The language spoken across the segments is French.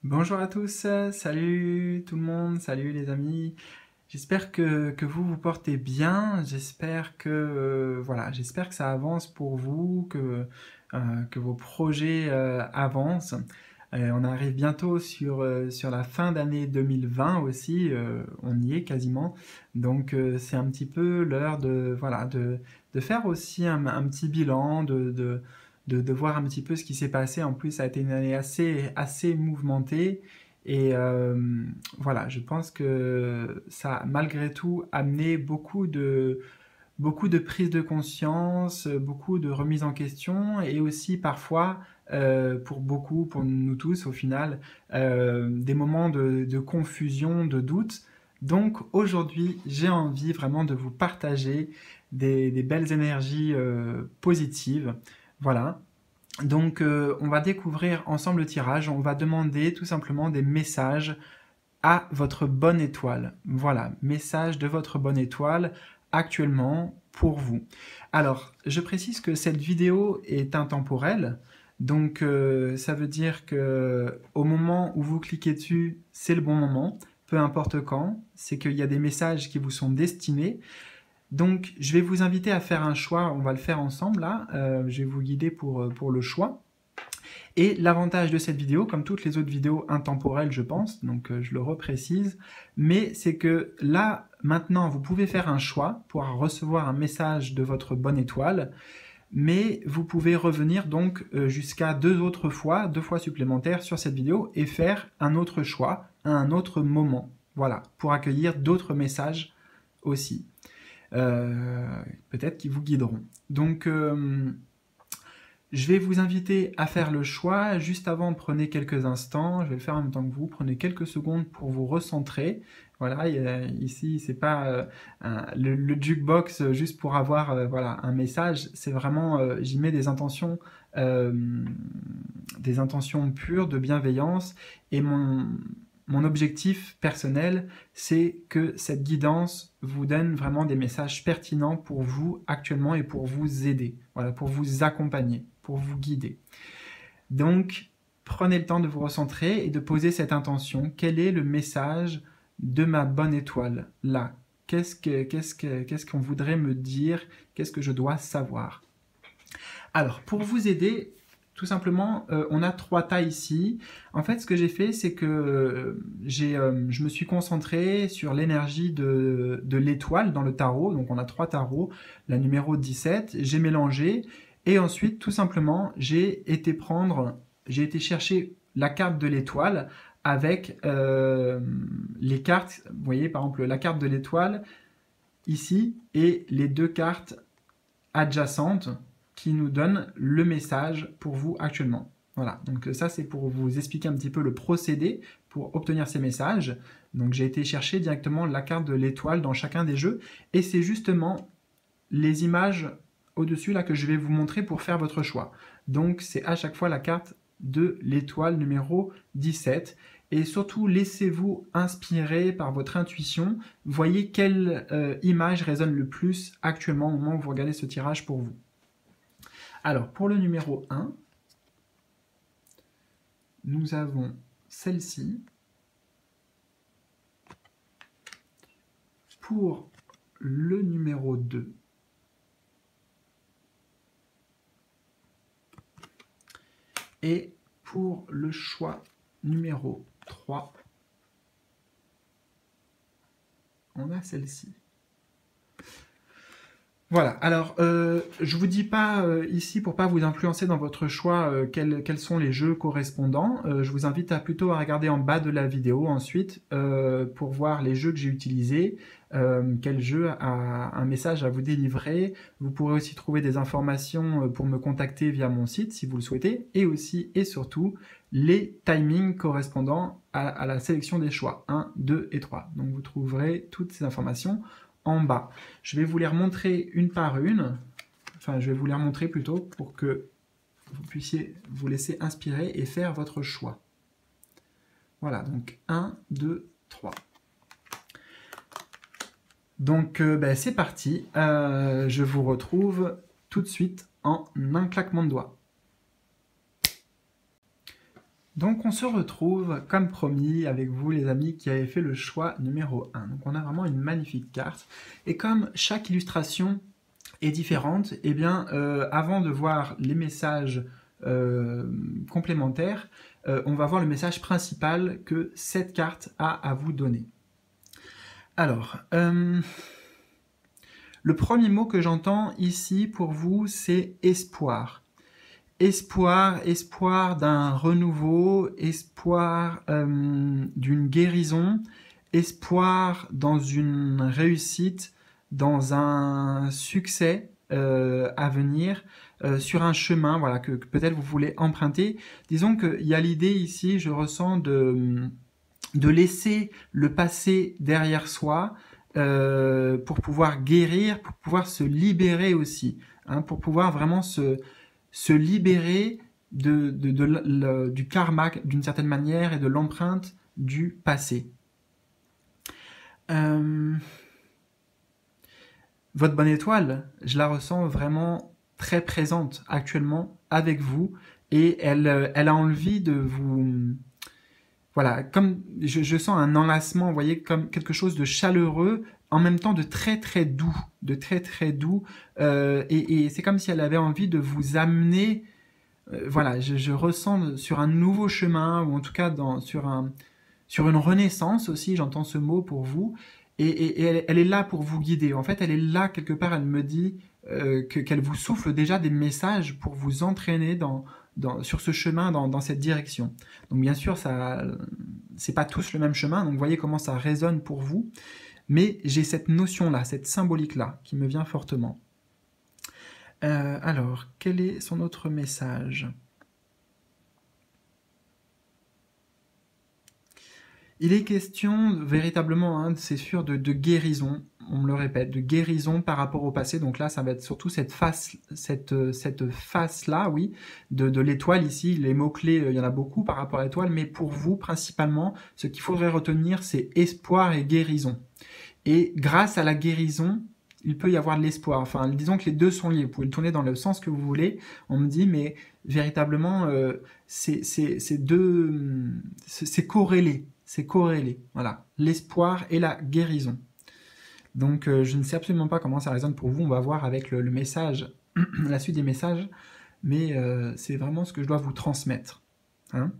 Bonjour à tous, salut tout le monde, salut les amis. J'espère que vous vous portez bien, j'espère que voilà, j'espère que ça avance pour vous, que vos projets avancent. On arrive bientôt sur la fin d'année 2020 aussi, on y est quasiment. Donc c'est un petit peu l'heure de voilà de faire aussi un petit bilan, de voir un petit peu ce qui s'est passé. En plus, ça a été une année assez mouvementée. Et voilà, je pense que ça a malgré tout amené beaucoup de prise de conscience, beaucoup de remise en question et aussi parfois, pour beaucoup, pour nous tous au final, des moments de confusion, de doute. Donc aujourd'hui, j'ai envie vraiment de vous partager des belles énergies positives. Voilà. Donc on va découvrir ensemble le tirage. On va demander tout simplement des messages à votre bonne étoile. Voilà, message de votre bonne étoile actuellement pour vous. Alors, je précise que cette vidéo est intemporelle, donc ça veut dire que au moment où vous cliquez dessus, c'est le bon moment, peu importe quand, c'est qu'il y a des messages qui vous sont destinés. Donc, je vais vous inviter à faire un choix, on va le faire ensemble là, je vais vous guider pour le choix. Et l'avantage de cette vidéo, comme toutes les autres vidéos intemporelles, je pense, donc je le reprécise, mais c'est que là, maintenant, vous pouvez faire un choix pour recevoir un message de votre bonne étoile, mais vous pouvez revenir donc jusqu'à deux fois supplémentaires sur cette vidéo et faire un autre choix à un autre moment. Voilà, pour accueillir d'autres messages aussi, peut-être qui vous guideront. Donc, je vais vous inviter à faire le choix. Juste avant, prenez quelques instants. Je vais le faire en même temps que vous. Prenez quelques secondes pour vous recentrer. Voilà, ici, c'est pas le jukebox juste pour avoir voilà, un message. C'est vraiment, j'y mets euh, des intentions pures de bienveillance. Et mon objectif personnel, c'est que cette guidance vous donne vraiment des messages pertinents pour vous actuellement et pour vous aider, voilà, pour vous accompagner, pour vous guider. Donc, prenez le temps de vous recentrer et de poser cette intention. Quel est le message de ma bonne étoile là? Qu'est-ce qu'on voudrait me dire? Qu'est-ce que je dois savoir? Alors, pour vous aider, tout simplement, on a trois tas ici. En fait, ce que j'ai fait, c'est que je me suis concentré sur l'énergie de l'étoile dans le tarot. Donc, on a trois tarots, la numéro 17. J'ai mélangé et ensuite, tout simplement, j'ai été chercher la carte de l'étoile avec les cartes. Vous voyez, par exemple, la carte de l'étoile ici et les deux cartes adjacentes qui nous donne le message pour vous actuellement. Voilà, donc ça c'est pour vous expliquer un petit peu le procédé pour obtenir ces messages. Donc j'ai été chercher directement la carte de l'étoile dans chacun des jeux et c'est justement les images au-dessus là que je vais vous montrer pour faire votre choix. Donc c'est à chaque fois la carte de l'étoile numéro 17 et surtout laissez-vous inspirer par votre intuition. Voyez quelle image résonne le plus actuellement au moment où vous regardez ce tirage pour vous. Alors, pour le numéro 1, nous avons celle-ci. Pour le numéro 2, et pour le choix numéro 3, on a celle-ci. Voilà, alors je vous dis pas ici pour pas vous influencer dans votre choix quels sont les jeux correspondants. Je vous invite plutôt à regarder en bas de la vidéo ensuite pour voir les jeux que j'ai utilisés, quel jeu a un message à vous délivrer. Vous pourrez aussi trouver des informations pour me contacter via mon site si vous le souhaitez, et aussi et surtout les timings correspondant à la sélection des choix 1, 2 et 3. Donc vous trouverez toutes ces informations en bas. Je vais vous les remontrer une par une, enfin je vais vous les remontrer plutôt pour que vous puissiez vous laisser inspirer et faire votre choix. Voilà, donc 1, 2, 3. Donc c'est parti, je vous retrouve tout de suite en un claquement de doigts. Donc on se retrouve, comme promis, avec vous les amis qui avez fait le choix numéro 1. Donc on a vraiment une magnifique carte. Et comme chaque illustration est différente, eh bien, avant de voir les messages complémentaires, on va voir le message principal que cette carte a à vous donner. Alors, le premier mot que j'entends ici pour vous, c'est espoir. Espoir, espoir d'un renouveau, espoir d'une guérison, espoir dans une réussite, dans un succès à venir, sur un chemin voilà, que peut-être vous voulez emprunter. Disons qu'il y a l'idée ici, je ressens, de laisser le passé derrière soi pour pouvoir guérir, pour pouvoir se libérer aussi, hein, pour pouvoir vraiment se libérer du karma d'une certaine manière et de l'empreinte du passé. Votre bonne étoile, je la ressens vraiment très présente actuellement avec vous et elle a envie de vous... Voilà, comme je sens un enlacement, vous voyez, comme quelque chose de chaleureux, en même temps de très très doux, et c'est comme si elle avait envie de vous amener, voilà, je ressens sur un nouveau chemin, ou en tout cas sur une renaissance aussi, j'entends ce mot pour vous, et elle est là pour vous guider. En fait, elle est là quelque part, elle me dit qu'elle vous souffle déjà des messages pour vous entraîner sur ce chemin, dans cette direction. Donc bien sûr, c'est pas tous le même chemin, donc vous voyez comment ça résonne pour vous, mais j'ai cette notion-là, cette symbolique-là, qui me vient fortement. Alors, quel est son autre message ? Il est question véritablement, hein, c'est sûr, de guérison, on me le répète, de guérison par rapport au passé. Donc là, ça va être surtout cette face-là, oui, de l'étoile ici. Les mots-clés, il y en a beaucoup par rapport à l'étoile, mais pour vous, principalement, ce qu'il faudrait retenir, c'est espoir et guérison. Et grâce à la guérison, il peut y avoir de l'espoir. Enfin, disons que les deux sont liés. Vous pouvez le tourner dans le sens que vous voulez. On me dit, mais véritablement, c'est corrélé. C'est corrélé, voilà, l'espoir et la guérison. Donc je ne sais absolument pas comment ça résonne pour vous, on va voir avec le message, la suite des messages, mais c'est vraiment ce que je dois vous transmettre. Hein.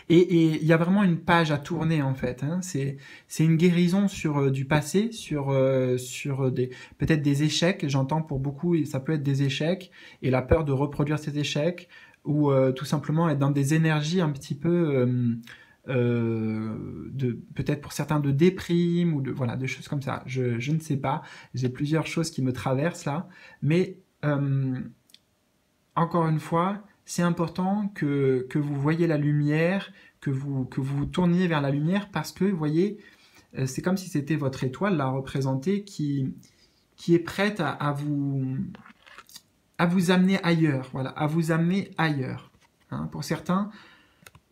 Et il y a vraiment une page à tourner en fait, hein. C'est une guérison sur du passé, sur peut-être des échecs, j'entends pour beaucoup, ça peut être des échecs, et la peur de reproduire ces échecs, ou tout simplement être dans des énergies un petit peu... peut-être pour certains de déprime ou voilà, de choses comme ça. Je ne sais pas. J'ai plusieurs choses qui me traversent là, mais encore une fois, c'est important que vous voyez la lumière, que vous vous tourniez vers la lumière parce que, vous voyez, c'est comme si c'était votre étoile là représentée qui est prête à vous amener ailleurs, voilà, à vous amener ailleurs. Hein, pour certains,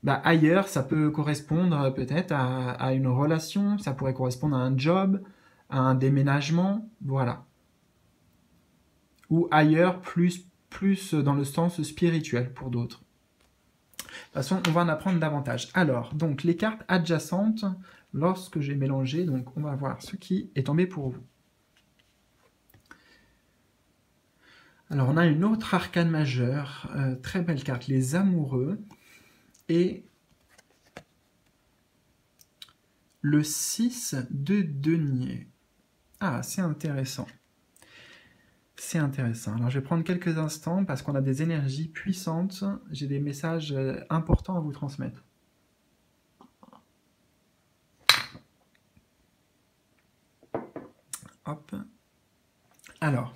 ailleurs, ça peut correspondre peut-être à une relation, ça pourrait correspondre à un job, à un déménagement, voilà. Ou ailleurs, plus dans le sens spirituel pour d'autres. De toute façon, on va en apprendre davantage. Alors, donc, les cartes adjacentes, lorsque j'ai mélangé, donc on va voir ce qui est tombé pour vous. Alors, on a une autre arcane majeure, très belle carte, les amoureux. Et le 6 de denier. Ah, c'est intéressant. C'est intéressant. Alors, je vais prendre quelques instants parce qu'on a des énergies puissantes. J'ai des messages importants à vous transmettre. Hop. Alors,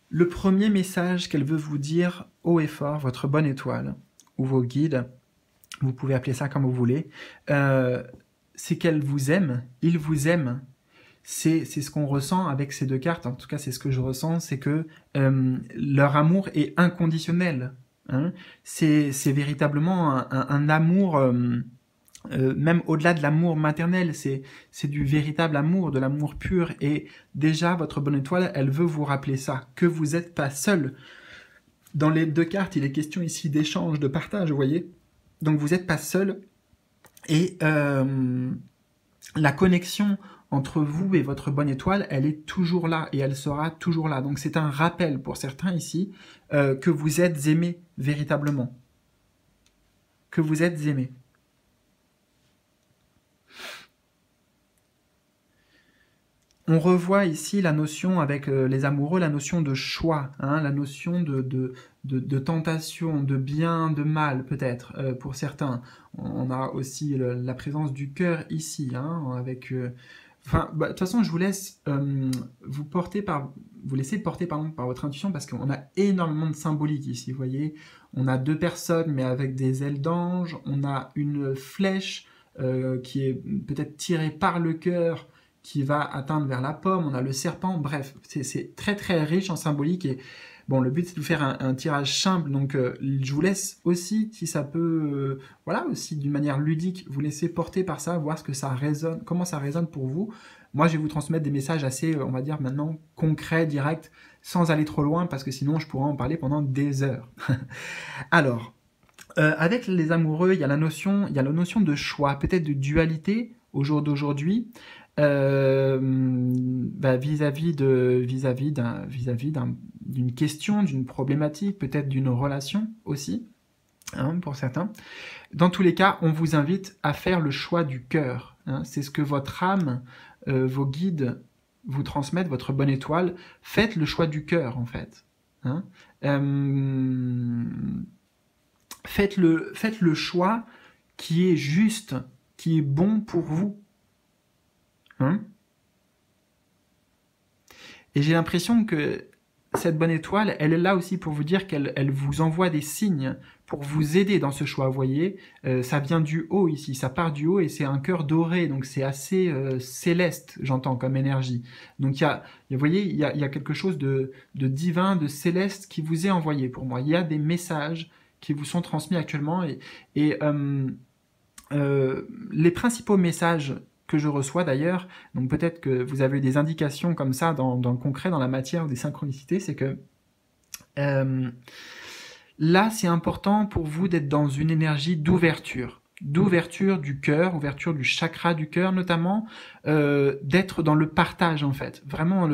le premier message qu'elle veut vous dire haut et fort, votre bonne étoile, ou vos guides, vous pouvez appeler ça comme vous voulez, c'est qu'elle vous aime, il vous aime. C'est ce qu'on ressent avec ces deux cartes, en tout cas c'est ce que je ressens, c'est que leur amour est inconditionnel. Hein. C'est véritablement un amour, même au-delà de l'amour maternel, c'est du véritable amour, de l'amour pur. Et déjà, votre bonne étoile, elle veut vous rappeler ça, que vous n'êtes pas seul. Dans les deux cartes, il est question ici d'échange, de partage, vous voyez. Donc vous n'êtes pas seul et la connexion entre vous et votre bonne étoile, elle est toujours là et elle sera toujours là. Donc c'est un rappel pour certains ici que vous êtes aimés véritablement. Que vous êtes aimés. On revoit ici la notion avec les amoureux, la notion de choix, hein, la notion de tentation, de bien, de mal peut-être pour certains. On a aussi la présence du cœur ici, hein, avec... Enfin, de toute façon, je vous laisse vous laisser porter par votre intuition parce qu'on a énormément de symbolique ici, vous voyez. On a deux personnes mais avec des ailes d'ange, on a une flèche qui est peut-être tirée par le cœur, qui va atteindre vers la pomme, on a le serpent, bref, c'est très très riche en symbolique et bon, le but c'est de vous faire un tirage simple, donc je vous laisse aussi, si ça peut, voilà, aussi d'une manière ludique, vous laisser porter par ça, voir ce que ça résonne, comment ça résonne pour vous. Moi, je vais vous transmettre des messages assez, on va dire maintenant, concrets, directs, sans aller trop loin, parce que sinon je pourrais en parler pendant des heures. Alors, avec les amoureux, il y a la notion de choix, peut-être de dualité au jour d'aujourd'hui, vis-à-vis d'une question, d'une problématique, peut-être d'une relation aussi, hein, pour certains. Dans tous les cas, on vous invite à faire le choix du cœur. Hein. C'est ce que votre âme, vos guides vous transmettent, votre bonne étoile. Faites le choix du cœur, en fait. Hein. Faites le choix qui est juste, qui est bon pour vous. Hein? Et j'ai l'impression que cette bonne étoile, elle est là aussi pour vous dire qu'elle vous envoie des signes pour vous aider dans ce choix. Vous voyez, ça vient du haut ici, ça part du haut et c'est un cœur doré, donc c'est assez céleste, j'entends, comme énergie. Donc vous voyez, il y a quelque chose de divin, de céleste qui vous est envoyé pour moi. Il y a des messages qui vous sont transmis actuellement et les principaux messages que je reçois d'ailleurs, donc peut-être que vous avez eu des indications comme ça dans le concret, dans la matière ou des synchronicités, c'est que là c'est important pour vous d'être dans une énergie d'ouverture du cœur, ouverture du chakra du cœur notamment, d'être dans le partage en fait, vraiment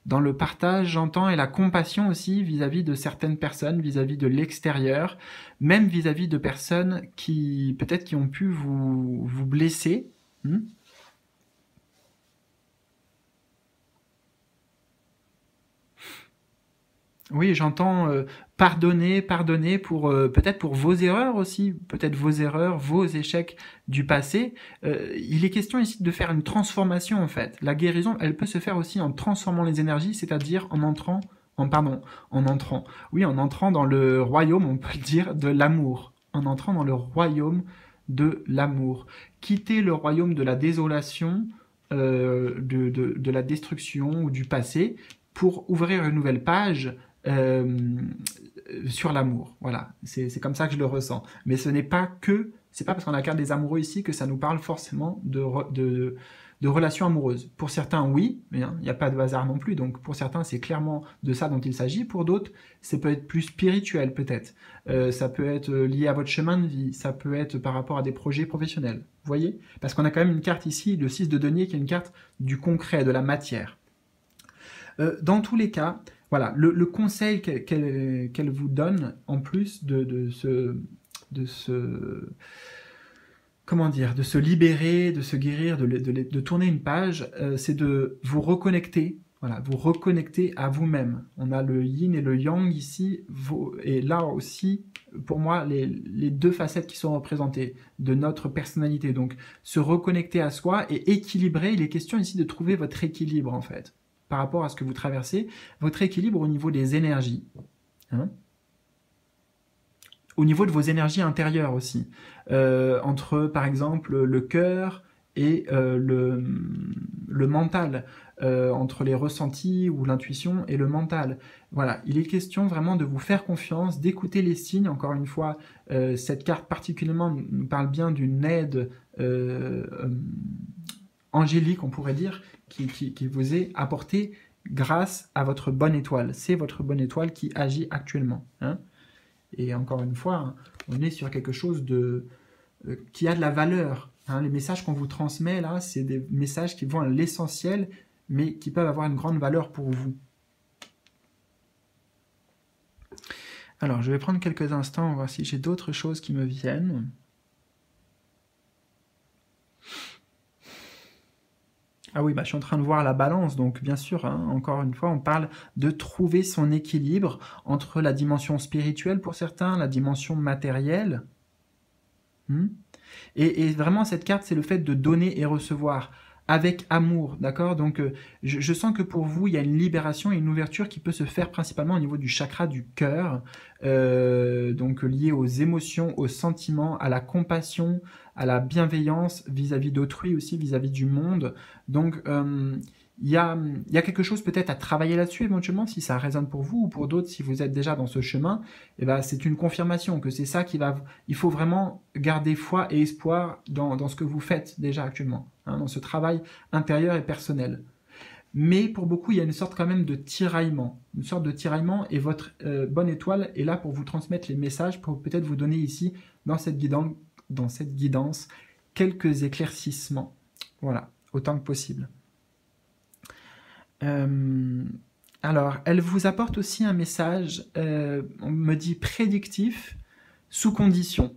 dans le partage, j'entends, et la compassion aussi vis-à-vis de certaines personnes, vis-à-vis de l'extérieur, même vis-à-vis de personnes qui, peut-être, qui ont pu vous blesser. Oui, j'entends pardonner pour peut-être pour vos erreurs aussi, peut-être vos erreurs, vos échecs du passé. Il est question ici de faire une transformation en fait. La guérison, elle peut se faire aussi en transformant les énergies, c'est-à-dire en entrant dans le royaume, on peut le dire, de l'amour. En entrant dans le royaume de l'amour. Quitter le royaume de la désolation, de la destruction ou du passé, pour ouvrir une nouvelle page sur l'amour. Voilà, c'est comme ça que je le ressens. Mais ce n'est pas c'est pas parce qu'on a la carte des amoureux ici que ça nous parle forcément de relations amoureuses. Pour certains, oui, mais il n'y a pas de hasard non plus. Donc pour certains, c'est clairement de ça dont il s'agit. Pour d'autres, ça peut être plus spirituel peut-être. Ça peut être lié à votre chemin de vie. Ça peut être par rapport à des projets professionnels. Vous voyez? Parce qu'on a quand même une carte ici, le 6 de denier, qui est une carte du concret, de la matière. Dans tous les cas, voilà, le conseil qu'elle vous donne, en plus de se libérer, de se guérir, de tourner une page, c'est de vous reconnecter, voilà, vous reconnecter à vous-même. On a le yin et le yang ici, et là aussi, pour moi, les deux facettes qui sont représentées de notre personnalité. Donc, se reconnecter à soi et équilibrer. Il est question ici de trouver votre équilibre, en fait, par rapport à ce que vous traversez, votre équilibre au niveau des énergies. Hein, au niveau de vos énergies intérieures aussi, entre par exemple le cœur et le mental, entre les ressentis ou l'intuition et le mental. Voilà, il est question vraiment de vous faire confiance, d'écouter les signes. Encore une fois, cette carte particulièrement nous parle bien d'une aide angélique, on pourrait dire, qui vous est apportée grâce à votre bonne étoile. C'est votre bonne étoile qui agit actuellement. Hein. Et encore une fois, hein, on est sur quelque chose qui a de la valeur. Hein. Les messages qu'on vous transmet là, c'est des messages qui vont à l'essentiel, mais qui peuvent avoir une grande valeur pour vous. Alors, je vais prendre quelques instants, voir si j'ai d'autres choses qui me viennent. Ah oui, bah, je suis en train de voir la balance, donc bien sûr, hein, encore une fois, on parle de trouver son équilibre entre la dimension spirituelle pour certains, la dimension matérielle. Et vraiment, cette carte, c'est le fait de donner et recevoir avec amour, d'accord? Donc, je sens que pour vous, il y a une libération et une ouverture qui peut se faire principalement au niveau du chakra du cœur, donc lié aux émotions, aux sentiments, à la compassion, à la bienveillance vis-à-vis d'autrui aussi, vis-à-vis du monde. Donc, il y a quelque chose peut-être à travailler là-dessus éventuellement, si ça résonne pour vous ou pour d'autres, si vous êtes déjà dans ce chemin, eh ben, c'est une confirmation que c'est ça qui va... Il faut vraiment garder foi et espoir dans ce que vous faites déjà actuellement, hein, dans ce travail intérieur et personnel. Mais pour beaucoup, il y a une sorte quand même de tiraillement. Une sorte de tiraillement et votre bonne étoile est là pour vous transmettre les messages, pour peut-être vous donner ici, dans cette guidance, quelques éclaircissements. Voilà, autant que possible. Alors, elle vous apporte aussi un message, on me dit prédictif, sous condition.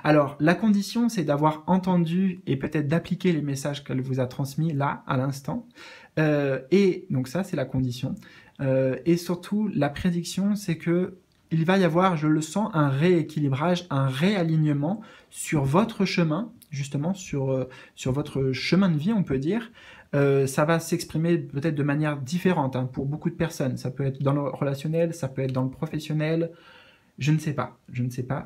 Alors, la condition, c'est d'avoir entendu et peut-être d'appliquer les messages qu'elle vous a transmis là, à l'instant. Et donc ça, c'est la condition. Et surtout, la prédiction, c'est que il va y avoir, je le sens, un rééquilibrage, un réalignement sur votre chemin, justement, sur votre chemin de vie, on peut dire. Ça va s'exprimer peut-être de manière différente hein, pour beaucoup de personnes. Ça peut être dans le relationnel, ça peut être dans le professionnel. Je ne sais pas,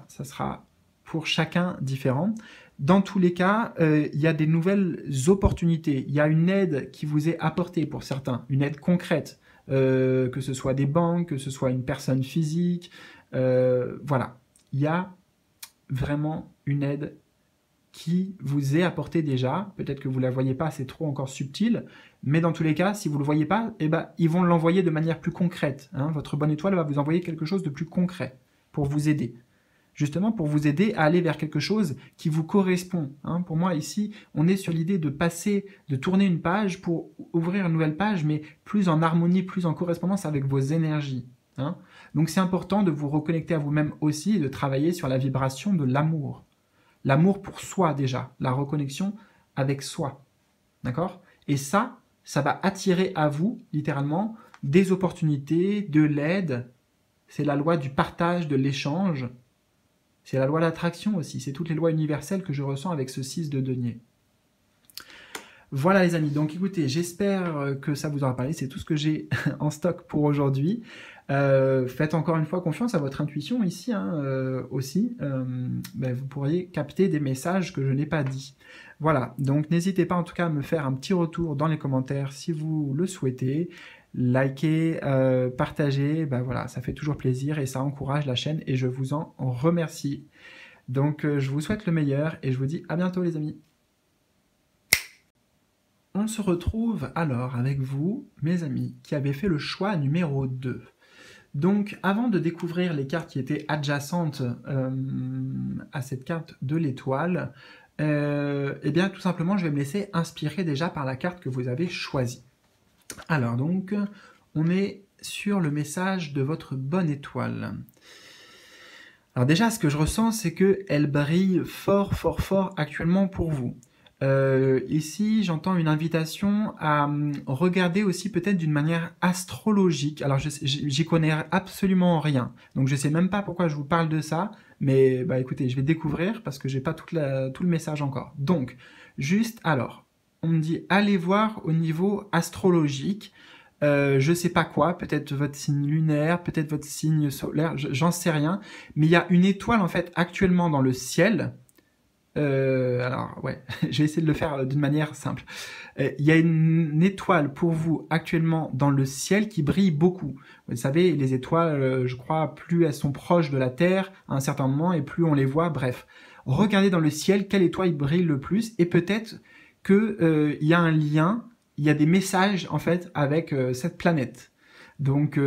ça sera pour chacun différent. Dans tous les cas, il y a des nouvelles opportunités. Il y a une aide qui vous est apportée pour certains, une aide concrète, que ce soit des banques, que ce soit une personne physique. Voilà, il y a vraiment une aide qui vous est apportée déjà. Peut-être que vous ne la voyez pas, c'est trop encore subtil. Mais dans tous les cas, si vous ne le voyez pas, eh ben, ils vont l'envoyer de manière plus concrète. Hein. Votre bonne étoile va vous envoyer quelque chose de plus concret pour vous aider. Justement pour vous aider à aller vers quelque chose qui vous correspond. Hein. Pour moi, ici, on est sur l'idée de passer, de tourner une page pour ouvrir une nouvelle page, mais plus en harmonie, plus en correspondance avec vos énergies. Hein. Donc c'est important de vous reconnecter à vous-même aussi et de travailler sur la vibration de l'amour. L'amour pour soi déjà, la reconnexion avec soi. D'accord? Et ça va attirer à vous, littéralement, des opportunités, de l'aide. C'est la loi du partage, de l'échange. C'est la loi d'attraction aussi. C'est toutes les lois universelles que je ressens avec ce 6 de denier. Voilà les amis. Donc écoutez, j'espère que ça vous aura parlé. C'est tout ce que j'ai en stock pour aujourd'hui. Faites encore une fois confiance à votre intuition ici aussi. Vous pourriez capter des messages que je n'ai pas dit. Voilà, donc n'hésitez pas en tout cas à me faire un petit retour dans les commentaires si vous le souhaitez. Likez, partagez, voilà, ça fait toujours plaisir et ça encourage la chaîne et je vous en remercie. Donc je vous souhaite le meilleur et je vous dis à bientôt les amis. On se retrouve alors avec vous, mes amis, qui avez fait le choix numéro 2. Donc, avant de découvrir les cartes qui étaient adjacentes à cette carte de l'étoile, eh bien, tout simplement, je vais me laisser inspirer déjà par la carte que vous avez choisie. Alors, donc, on est sur le message de votre bonne étoile. Alors déjà, ce que je ressens, c'est qu'elle brille fort, fort, fort actuellement pour vous. Ici, j'entends une invitation à regarder aussi peut-être d'une manière astrologique. Alors, j'y connais absolument rien, donc je sais même pas pourquoi je vous parle de ça, mais écoutez, je vais découvrir parce que j'ai pas tout le message encore. Donc, juste alors, on me dit allez voir au niveau astrologique. Je sais pas quoi, peut-être votre signe lunaire, peut-être votre signe solaire, j'en sais rien, mais il y a une étoile en fait actuellement dans le ciel. Alors, ouais, je vais essayer de le faire d'une manière simple. Il y a une étoile pour vous actuellement dans le ciel qui brille beaucoup. Vous savez, les étoiles, je crois, plus elles sont proches de la Terre à un certain moment et plus on les voit, bref. Regardez dans le ciel quelle étoile brille le plus et peut-être qu'il y a un lien, il y a des messages en fait avec cette planète. Donc,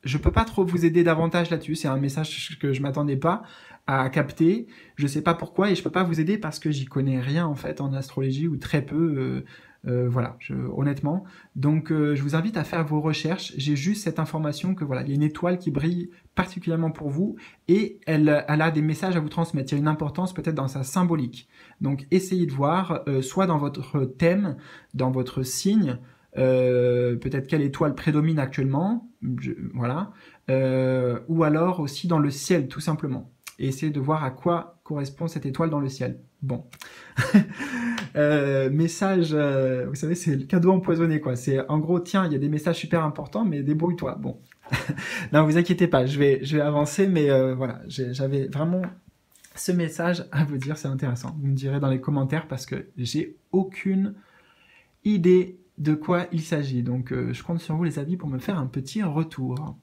je peux pas trop vous aider davantage là-dessus. C'est un message que je m'attendais pas à capter. Je sais pas pourquoi et je peux pas vous aider parce que j'y connais rien en fait en astrologie ou très peu. Voilà, honnêtement. Donc, je vous invite à faire vos recherches. J'ai juste cette information que voilà, il y a une étoile qui brille particulièrement pour vous et elle a des messages à vous transmettre. Il y a une importance peut-être dans sa symbolique. Donc, essayez de voir, soit dans votre thème, dans votre signe, peut-être quelle étoile prédomine actuellement, voilà, ou alors aussi dans le ciel, tout simplement. Et essayez de voir à quoi correspond cette étoile dans le ciel. Bon. Message, vous savez, c'est le cadeau empoisonné, quoi. C'est en gros, tiens, il y a des messages super importants, mais débrouille-toi. Bon, non, vous inquiétez pas, je vais avancer, mais voilà, j'avais vraiment ce message à vous dire, c'est intéressant. Vous me direz dans les commentaires parce que j'ai aucune idée de quoi il s'agit. Donc, je compte sur vous, les amis, pour me faire un petit retour.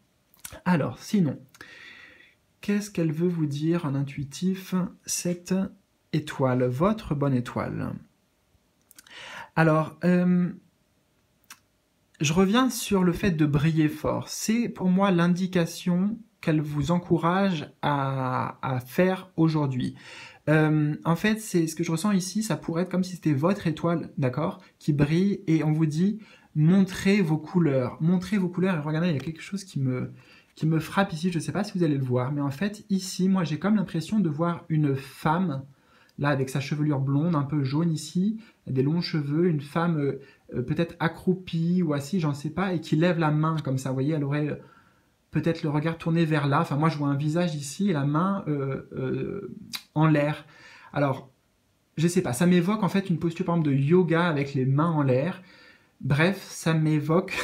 Alors, sinon, qu'est-ce qu'elle veut vous dire en intuitif, cette étoile, votre bonne étoile? Alors, je reviens sur le fait de briller fort. C'est pour moi l'indication qu'elle vous encourage à faire aujourd'hui. En fait, c'est ce que je ressens ici, ça pourrait être comme si c'était votre étoile, d'accord, qui brille, et on vous dit montrez vos couleurs. Montrez vos couleurs, et regardez, il y a quelque chose qui me frappe ici, je ne sais pas si vous allez le voir, mais en fait, ici, moi, j'ai comme l'impression de voir une femme, là, avec sa chevelure blonde, un peu jaune ici, des longs cheveux, une femme peut-être accroupie ou assise, j'en sais pas, et qui lève la main comme ça, vous voyez, elle aurait peut-être le regard tourné vers là, enfin moi je vois un visage ici et la main en l'air. Alors, je sais pas, ça m'évoque en fait une posture par exemple de yoga avec les mains en l'air. Bref, ça m'évoque,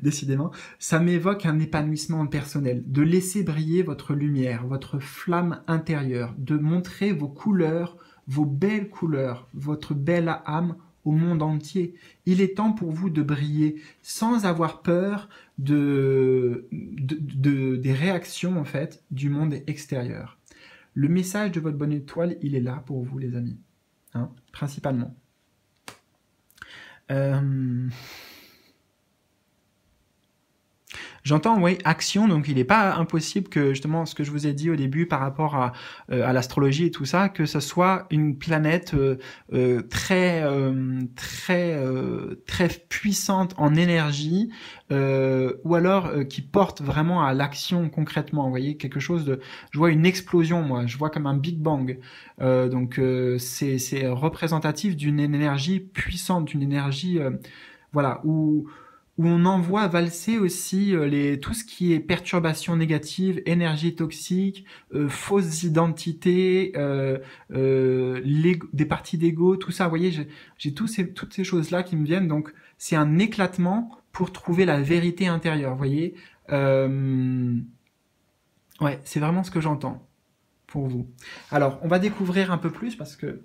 décidément, ça m'évoque un épanouissement personnel, de laisser briller votre lumière, votre flamme intérieure, de montrer vos couleurs, vos belles couleurs, votre belle âme au monde entier. Il est temps pour vous de briller sans avoir peur des réactions en fait du monde extérieur. Le message de votre bonne étoile, il est là pour vous les amis, hein, principalement. J'entends, oui, action, donc il n'est pas impossible que justement ce que je vous ai dit au début par rapport à l'astrologie et tout ça, que ce soit une planète très puissante en énergie, ou alors qui porte vraiment à l'action concrètement. Vous voyez, quelque chose de, je vois une explosion, moi, je vois comme un Big Bang. Donc c'est représentatif d'une énergie puissante, d'une énergie, voilà, où on envoie valser aussi tout ce qui est perturbation négative, énergie toxique, fausses identités, des parties d'ego, tout ça. Vous voyez, j'ai toutes ces choses-là qui me viennent. Donc, c'est un éclatement pour trouver la vérité intérieure. Vous voyez, ouais, c'est vraiment ce que j'entends pour vous. Alors, on va découvrir un peu plus parce que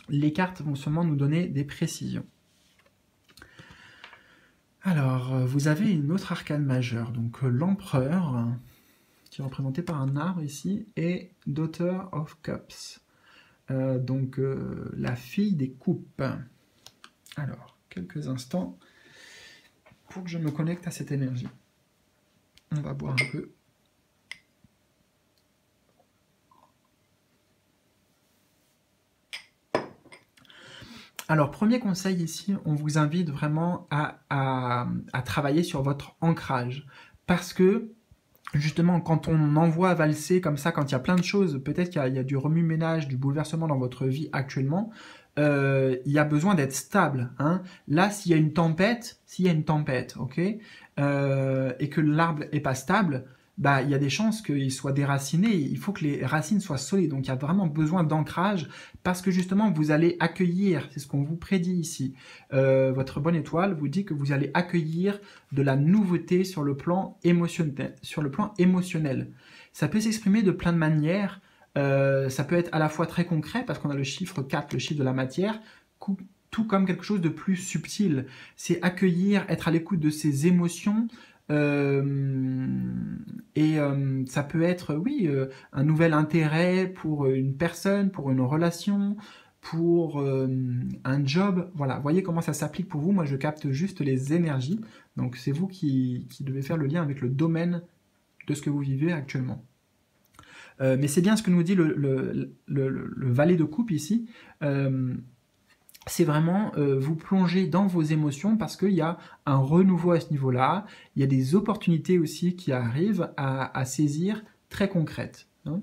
les cartes vont seulement nous donner des précisions. Alors, vous avez une autre arcane majeure, donc l'empereur, qui est représenté par un arbre ici, et Daughter of Cups, donc la fille des coupes. Alors, quelques instants pour que je me connecte à cette énergie. On va boire un peu. Alors, premier conseil ici, on vous invite vraiment à travailler sur votre ancrage. Parce que, justement, quand on envoie valser comme ça, quand il y a plein de choses, peut-être qu'il y a du remue-ménage, du bouleversement dans votre vie actuellement, il y a besoin d'être stable. Hein. Là, s'il y a une tempête, ok, et que l'arbre n'est pas stable, bah, il y a des chances qu'il soit déraciné. Il faut que les racines soient solides. Donc, il y a vraiment besoin d'ancrage parce que justement, vous allez accueillir, c'est ce qu'on vous prédit ici. Votre bonne étoile vous dit que vous allez accueillir de la nouveauté sur le plan émotionnel. Ça peut s'exprimer de plein de manières. Ça peut être à la fois très concret parce qu'on a le chiffre 4, le chiffre de la matière, tout comme quelque chose de plus subtil. C'est accueillir, être à l'écoute de ses émotions. Ça peut être, oui, un nouvel intérêt pour une personne, pour une relation, pour un job. Voilà, voyez comment ça s'applique pour vous. Moi, je capte juste les énergies. Donc, c'est vous qui devez faire le lien avec le domaine de ce que vous vivez actuellement. Mais c'est bien ce que nous dit le valet de coupe ici. C'est vraiment vous plonger dans vos émotions parce qu'il y a un renouveau à ce niveau-là. Il y a des opportunités aussi qui arrivent à saisir très concrètes. Hein.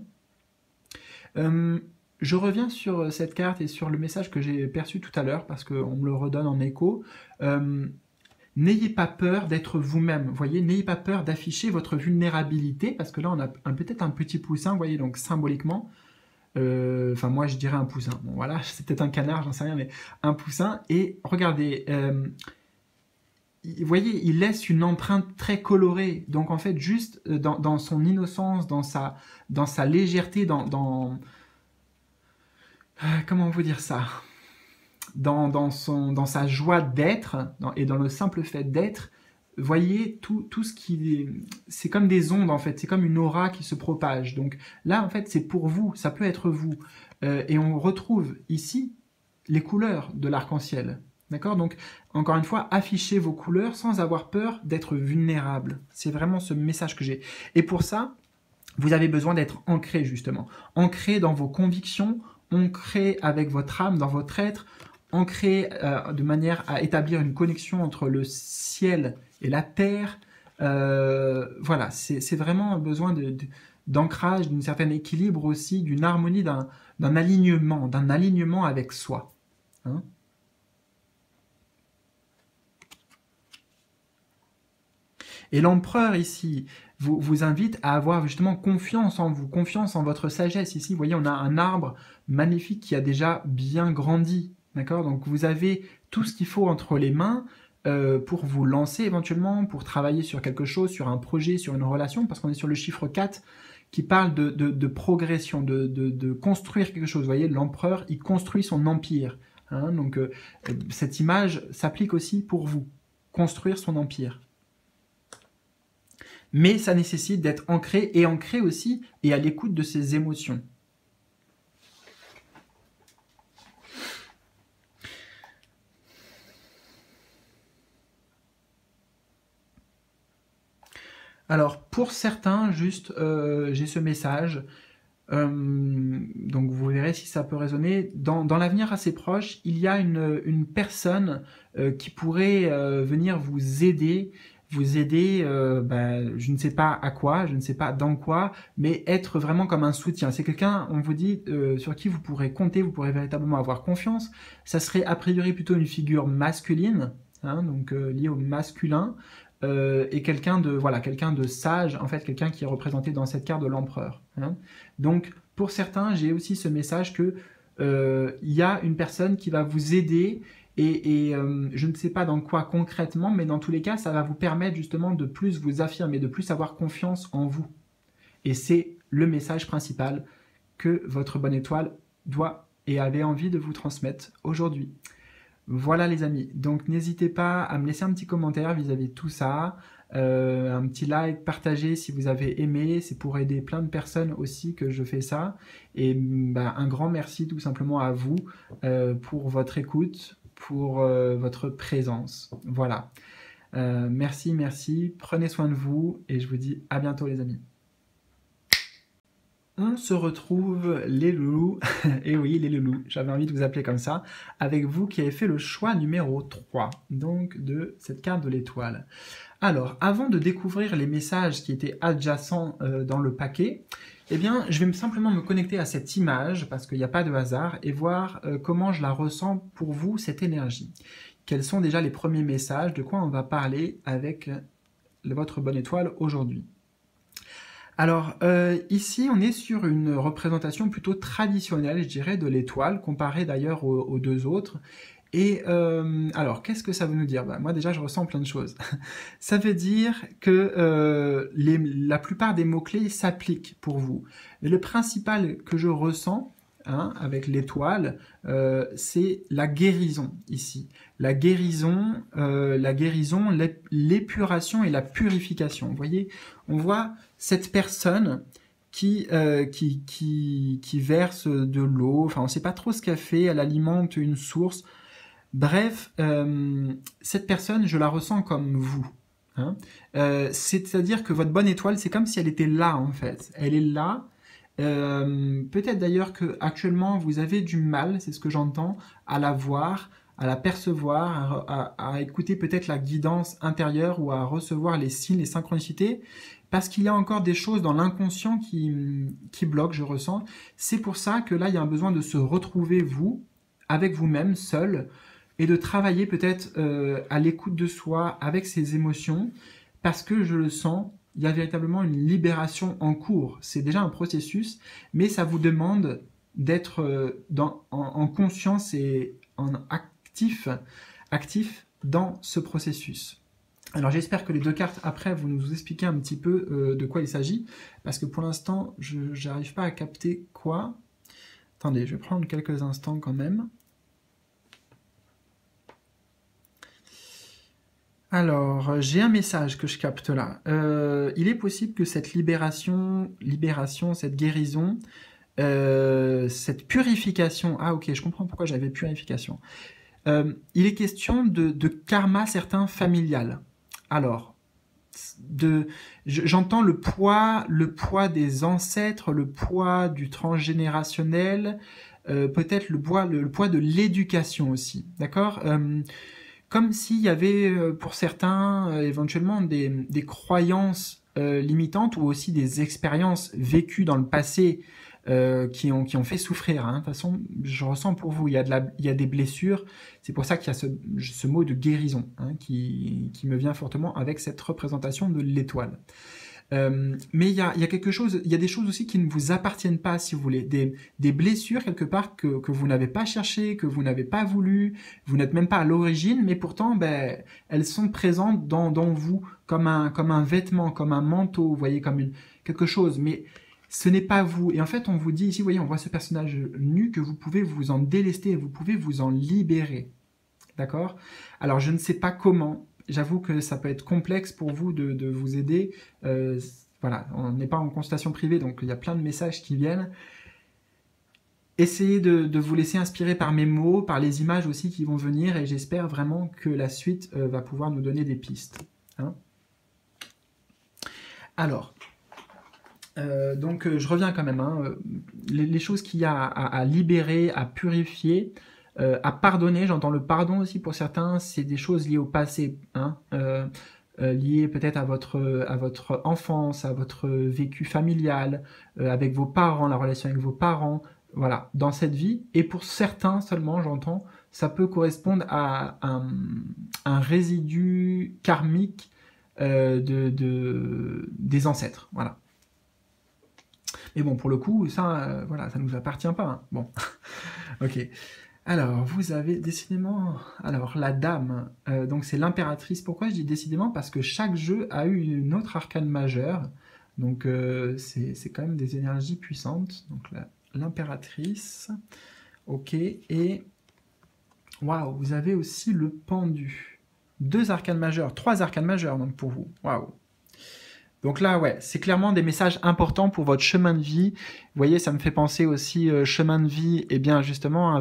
Je reviens sur cette carte et sur le message que j'ai perçu tout à l'heure parce qu'on me le redonne en écho. N'ayez pas peur d'être vous-même, voyez, n'ayez pas peur d'afficher votre vulnérabilité, parce que là on a peut-être un petit poussin, vous voyez, donc symboliquement, enfin moi je dirais un poussin, bon voilà, c'est peut-être un canard, j'en sais rien, mais un poussin, et regardez, vous voyez, il laisse une empreinte très colorée, donc en fait juste dans son innocence, dans sa légèreté, comment vous dire ça, dans sa joie d'être, et dans le simple fait d'être, voyez tout ce qui... C'est comme des ondes en fait, c'est comme une aura qui se propage. Donc là en fait c'est pour vous, ça peut être vous. Et on retrouve ici les couleurs de l'arc-en-ciel. D'accord? Donc encore une fois, affichez vos couleurs sans avoir peur d'être vulnérable. C'est vraiment ce message que j'ai. Et pour ça, vous avez besoin d'être ancré justement. Ancré dans vos convictions, ancré avec votre âme, dans votre être, ancré de manière à établir une connexion entre le ciel et la terre. Voilà, c'est vraiment un besoin d'ancrage, d'un certain équilibre aussi, d'une harmonie, d'un alignement avec soi. Hein. Et l'empereur ici vous invite à avoir justement confiance en vous, confiance en votre sagesse. Ici, vous voyez, on a un arbre magnifique qui a déjà bien grandi. D'accord? Donc vous avez tout ce qu'il faut entre les mains pour vous lancer éventuellement, pour travailler sur quelque chose, sur un projet, sur une relation, parce qu'on est sur le chiffre 4 qui parle de progression, de construire quelque chose. Vous voyez, l'empereur, il construit son empire. Hein, donc cette image s'applique aussi pour vous, construire son empire. Mais ça nécessite d'être ancré aussi et à l'écoute de ses émotions. Alors, pour certains, juste, j'ai ce message. Donc, vous verrez si ça peut résonner. Dans l'avenir assez proche, il y a une personne qui pourrait venir vous aider, je ne sais pas à quoi, je ne sais pas dans quoi, mais être vraiment comme un soutien. C'est quelqu'un, on vous dit, sur qui vous pourrez compter, vous pourrez véritablement avoir confiance. Ça serait a priori plutôt une figure masculine, hein, donc liée au masculin. Et quelqu'un de sage, en fait, quelqu'un qui est représenté dans cette carte de l'empereur. Hein. Donc, pour certains, j'ai aussi ce message que il y a une personne qui va vous aider et je ne sais pas dans quoi concrètement, mais dans tous les cas, ça va vous permettre justement de plus vous affirmer, de plus avoir confiance en vous. Et c'est le message principal que votre bonne étoile doit et avait envie de vous transmettre aujourd'hui. Voilà les amis, donc n'hésitez pas à me laisser un petit commentaire vis-à-vis de tout ça, un petit like, partagez si vous avez aimé, c'est pour aider plein de personnes aussi que je fais ça, et un grand merci tout simplement à vous pour votre écoute, pour votre présence, voilà. Merci, prenez soin de vous, et je vous dis à bientôt les amis. On se retrouve les loulous, et oui les loulous, j'avais envie de vous appeler comme ça, avec vous qui avez fait le choix numéro 3, donc de cette carte de l'étoile. Alors, avant de découvrir les messages qui étaient adjacents dans le paquet, eh bien, je vais simplement me connecter à cette image, parce qu'il n'y a pas de hasard, et voir comment je la ressens pour vous, cette énergie. Quels sont déjà les premiers messages, de quoi on va parler avec votre bonne étoile aujourd'hui. Alors, ici, on est sur une représentation plutôt traditionnelle, je dirais, de l'étoile, comparée d'ailleurs aux deux autres. Et alors, qu'est-ce que ça veut nous dire? Moi, déjà, je ressens plein de choses. Ça veut dire que la plupart des mots-clés s'appliquent pour vous. Mais le principal que je ressens, hein, avec l'étoile, c'est la guérison, ici. La guérison, l'épuration et la purification. Vous voyez, on voit cette personne qui verse de l'eau. Enfin, on ne sait pas trop ce qu'elle fait. Elle alimente une source. Bref, cette personne, je la ressens comme vous. Hein. C'est-à-dire que votre bonne étoile, c'est comme si elle était là, en fait. Elle est là. Peut-être d'ailleurs que actuellement vous avez du mal, c'est ce que j'entends, à la voir, à la percevoir, à écouter peut-être la guidance intérieure ou à recevoir les signes, les synchronicités, parce qu'il y a encore des choses dans l'inconscient qui bloquent, je ressens. C'est pour ça que là, il y a un besoin de se retrouver vous, avec vous-même, seul, et de travailler peut-être à l'écoute de soi, avec ses émotions, parce que je le sens, il y a véritablement une libération en cours. C'est déjà un processus, mais ça vous demande d'être en conscience et en actif dans ce processus. Alors j'espère que les deux cartes après vous nous expliquez un petit peu de quoi il s'agit, parce que pour l'instant je n'arrive pas à capter quoi. Attendez, je vais prendre quelques instants quand même. Alors, j'ai un message que je capte là. Il est possible que cette libération, cette guérison, cette purification... Ah ok, je comprends pourquoi j'avais purification. Il est question de karma certain familial. Alors, j'entends le poids des ancêtres, le poids du transgénérationnel, peut-être le poids de l'éducation aussi, d'accord comme s'il y avait pour certains éventuellement des croyances limitantes ou aussi des expériences vécues dans le passé qui ont fait souffrir. Hein. De toute façon, je ressens pour vous, il y a des blessures. C'est pour ça qu'il y a ce mot de guérison hein, qui me vient fortement avec cette représentation de l'étoile. Mais il y a quelque chose, il y a des choses aussi qui ne vous appartiennent pas, si vous voulez, des blessures quelque part que vous n'avez pas cherché, que vous n'avez pas voulu, vous n'êtes même pas à l'origine, mais pourtant, ben, elles sont présentes dans vous comme un vêtement, comme un manteau, vous voyez, comme quelque chose, mais ce n'est pas vous. Et en fait, on vous dit ici, vous voyez, on voit ce personnage nu que vous pouvez vous en délester, vous pouvez vous en libérer, d'accord? Alors, je ne sais pas comment. J'avoue que ça peut être complexe pour vous de vous aider. Voilà, on n'est pas en consultation privée, donc il y a plein de messages qui viennent. Essayez de vous laisser inspirer par mes mots, par les images aussi qui vont venir, et j'espère vraiment que la suite va pouvoir nous donner des pistes. Hein. Alors, donc je reviens quand même. Hein, les choses qu'il y a à libérer, à purifier, à pardonner, j'entends le pardon aussi pour certains, c'est des choses liées au passé, hein, liées peut-être à votre enfance, à votre vécu familial, avec vos parents, la relation avec vos parents, voilà, dans cette vie. Et pour certains seulement, j'entends, ça peut correspondre à un résidu karmique des ancêtres, voilà. Mais bon, pour le coup, ça, voilà, ça nous appartient pas. Hein. Bon, ok. Alors, vous avez décidément... Alors, la dame, donc c'est l'impératrice. Pourquoi je dis décidément? Parce que chaque jeu a eu une autre arcane majeure. Donc, c'est quand même des énergies puissantes. Donc, l'impératrice. Ok. Et... Waouh, vous avez aussi le pendu. 2 arcanes majeures. 3 arcanes majeures, donc, pour vous. Waouh. Donc là, ouais, c'est clairement des messages importants pour votre chemin de vie. Vous voyez, ça me fait penser aussi chemin de vie, et bien justement à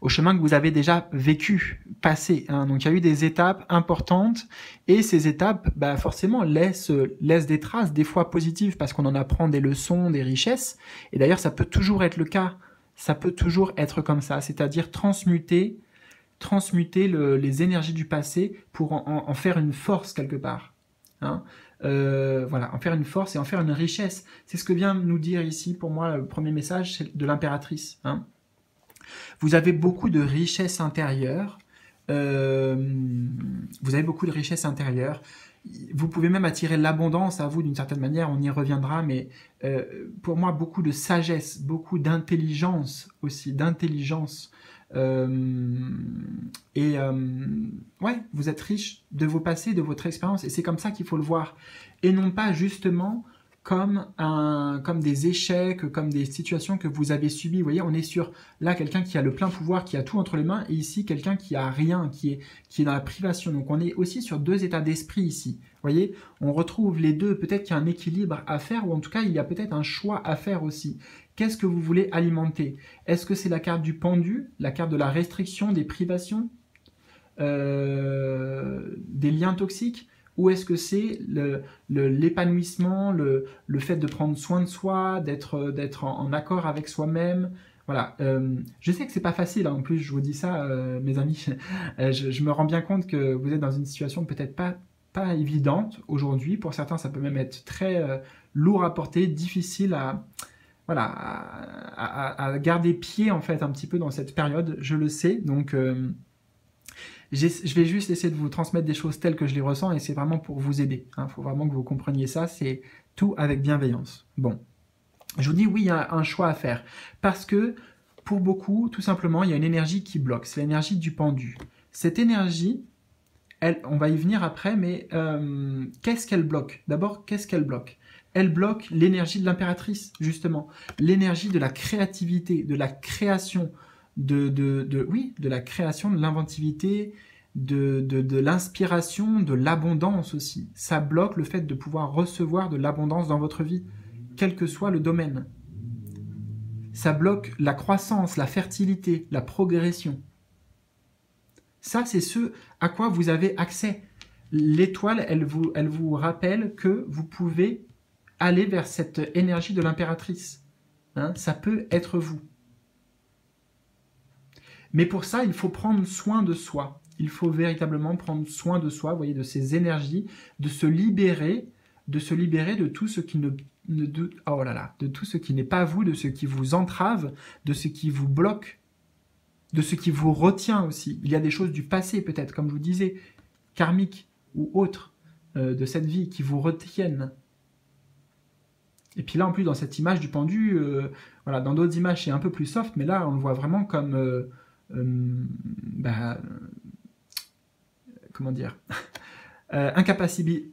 au chemin que vous avez déjà vécu, passé. Hein. Donc il y a eu des étapes importantes, et ces étapes, bah, forcément, laissent des traces, des fois positives, parce qu'on en apprend des leçons, des richesses. Et d'ailleurs, ça peut toujours être le cas. Ça peut toujours être comme ça, c'est-à-dire transmuter les énergies du passé pour en faire une force quelque part. Hein. Voilà, en faire une force et en faire une richesse. C'est ce que vient nous dire ici, pour moi, le premier message, c'est de l'impératrice. Hein. Vous avez beaucoup de richesse intérieure. Vous avez beaucoup de richesse intérieure. Vous pouvez même attirer l'abondance à vous d'une certaine manière, on y reviendra, mais pour moi, beaucoup de sagesse, beaucoup d'intelligence aussi, d'intelligence. Ouais, vous êtes riche de vos passés, de votre expérience, et c'est comme ça qu'il faut le voir, et non pas justement comme des échecs, comme des situations que vous avez subies. Vous voyez, on est sur là quelqu'un qui a le plein pouvoir, qui a tout entre les mains, et ici quelqu'un qui a rien, qui est dans la privation. Donc on est aussi sur 2 états d'esprit ici. voyez, on retrouve les deux, peut-être qu'il y a un équilibre à faire, ou en tout cas, il y a peut-être un choix à faire aussi. Qu'est-ce que vous voulez alimenter? Est-ce que c'est la carte du pendu, la carte de la restriction, des privations, des liens toxiques? Ou est-ce que c'est l'épanouissement, le fait de prendre soin de soi, d'être en accord avec soi-même? Voilà, je sais que c'est pas facile, hein. En plus je vous dis ça, mes amis, je me rends bien compte que vous êtes dans une situation peut-être pas évidente aujourd'hui. Pour certains, ça peut même être très lourd à porter, difficile voilà, à garder pied en fait un petit peu dans cette période, je le sais. Donc je vais juste essayer de vous transmettre des choses telles que je les ressens et c'est vraiment pour vous aider. Il faut vraiment que vous compreniez ça, c'est tout avec bienveillance. Bon, je vous dis oui, il y a un choix à faire parce que pour beaucoup, tout simplement, il y a une énergie qui bloque, c'est l'énergie du pendu. Cette énergie, on va y venir après, mais qu'est-ce qu'elle bloque? D'abord, qu'est-ce qu'elle bloque? Elle bloque l'énergie de l'impératrice, justement. L'énergie de la créativité, de la création, de la création, de l'inventivité, de l'inspiration, de l'abondance aussi. Ça bloque le fait de pouvoir recevoir de l'abondance dans votre vie, quel que soit le domaine. Ça bloque la croissance, la fertilité, la progression. Ça, c'est ce à quoi vous avez accès. L'étoile, elle vous rappelle que vous pouvez aller vers cette énergie de l'impératrice. Hein, ça peut être vous. Mais pour ça, il faut prendre soin de soi. Il faut véritablement prendre soin de soi, vous voyez, de ces énergies, de se libérer de tout ce qui de tout ce qui n'est pas vous, de ce qui vous entrave, de ce qui vous bloque, de ce qui vous retient aussi. Il y a des choses du passé peut-être, comme je vous disais, karmiques ou autres, de cette vie, qui vous retiennent. Et puis là, en plus, dans cette image du pendu, voilà, dans d'autres images, c'est un peu plus soft, mais là, on le voit vraiment comme... comment dire incapacité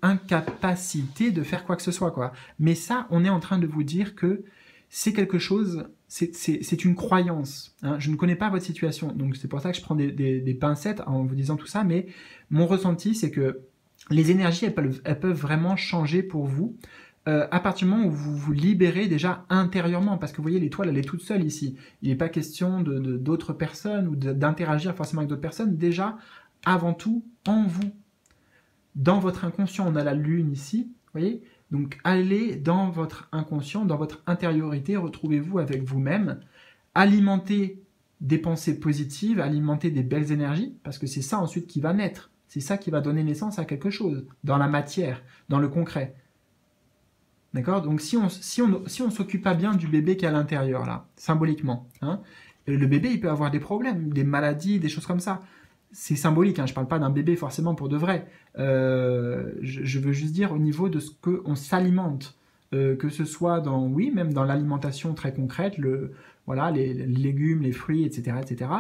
de faire quoi que ce soit, quoi. Mais ça, on est en train de vous dire que c'est quelque chose, c'est une croyance. Hein. Je ne connais pas votre situation, donc c'est pour ça que je prends des pincettes en vous disant tout ça, mais mon ressenti, c'est que les énergies, elles peuvent vraiment changer pour vous à partir du moment où vous vous libérez déjà intérieurement, parce que vous voyez, l'étoile, elle est toute seule ici. Il n'est pas question d'autres personnes ou d'interagir forcément avec d'autres personnes, déjà, avant tout, en vous. Dans votre inconscient, on a la lune ici, vous voyez? Donc, allez dans votre inconscient, dans votre intériorité, retrouvez-vous avec vous-même, alimentez des pensées positives, alimentez des belles énergies, parce que c'est ça ensuite qui va naître. C'est ça qui va donner naissance à quelque chose, dans la matière, dans le concret. D'accord? Donc, si on s'occupe pas bien du bébé qui est à l'intérieur, là, symboliquement, hein, le bébé, il peut avoir des problèmes, des maladies, des choses comme ça. C'est symbolique, hein, je ne parle pas d'un bébé forcément pour de vrai. Je veux juste dire au niveau de ce qu'on s'alimente, que ce soit même dans l'alimentation très concrète, voilà, les légumes, les fruits, etc., etc.,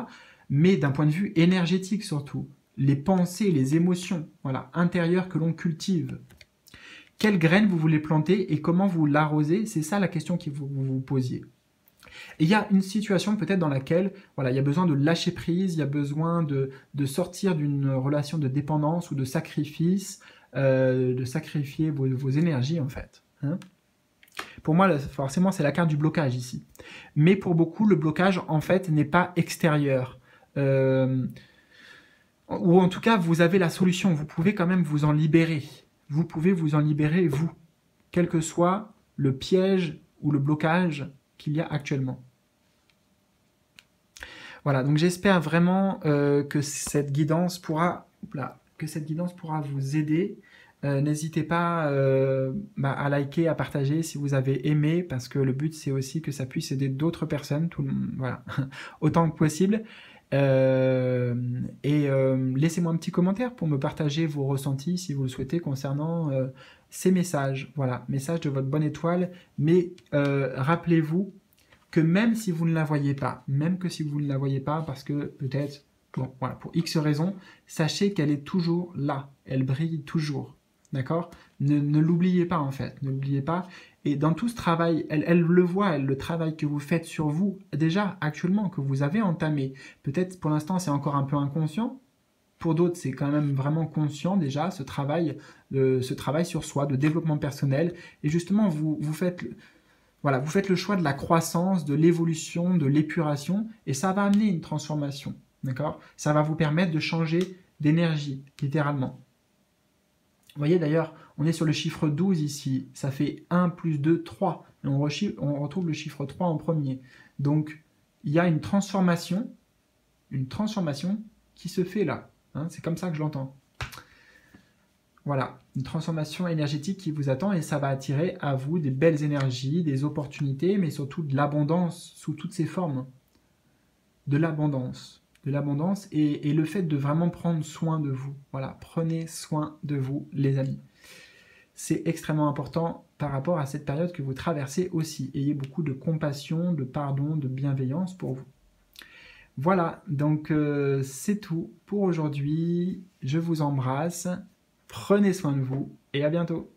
mais d'un point de vue énergétique surtout, les pensées, les émotions, voilà, intérieures que l'on cultive. Quelle graine vous voulez planter et comment vous l'arrosez? C'est ça la question que vous vous posiez. Et il y a une situation peut-être dans laquelle voilà, il y a besoin de lâcher prise, il y a besoin de sortir d'une relation de dépendance ou de sacrifice, de sacrifier vos énergies en fait. Hein. Pour moi, forcément, c'est la carte du blocage ici. Mais pour beaucoup, le blocage en fait n'est pas extérieur. Ou en tout cas, vous avez la solution, vous pouvez quand même vous en libérer. Vous pouvez vous en libérer, vous, quel que soit le piège ou le blocage qu'il y a actuellement. Voilà, donc j'espère vraiment que cette guidance pourra vous aider. N'hésitez pas à liker, à partager si vous avez aimé, parce que le but c'est aussi que ça puisse aider d'autres personnes, voilà, autant que possible. Laissez-moi un petit commentaire pour me partager vos ressentis si vous le souhaitez concernant ces messages. Voilà, message de votre bonne étoile. Mais rappelez-vous que même si vous ne la voyez pas, parce que peut-être, bon, voilà, pour X raisons, sachez qu'elle est toujours là. Elle brille toujours. D'accord? Ne l'oubliez pas en fait. Ne l'oubliez pas. Et dans tout ce travail, elle le voit, le travail que vous faites sur vous, déjà actuellement, que vous avez entamé. Peut-être pour l'instant c'est encore un peu inconscient, Pour d'autres, c'est quand même vraiment conscient déjà, ce travail sur soi, de développement personnel. Et justement, vous faites, voilà, vous faites le choix de la croissance, de l'évolution, de l'épuration, et ça va amener une transformation. D'accord? Ça va vous permettre de changer d'énergie, littéralement. Vous voyez d'ailleurs, on est sur le chiffre 12 ici, ça fait 1 plus 2, 3. Et on retrouve le chiffre 3 en premier. Donc, il y a une transformation qui se fait là. Hein, c'est comme ça que je l'entends. Voilà, une transformation énergétique qui vous attend et ça va attirer à vous des belles énergies, des opportunités, mais surtout de l'abondance sous toutes ses formes. De l'abondance. Et le fait de vraiment prendre soin de vous. Voilà, prenez soin de vous, les amis. C'est extrêmement important par rapport à cette période que vous traversez aussi. Ayez beaucoup de compassion, de pardon, de bienveillance pour vous. Voilà, donc c'est tout pour aujourd'hui. Je vous embrasse. Prenez soin de vous et à bientôt.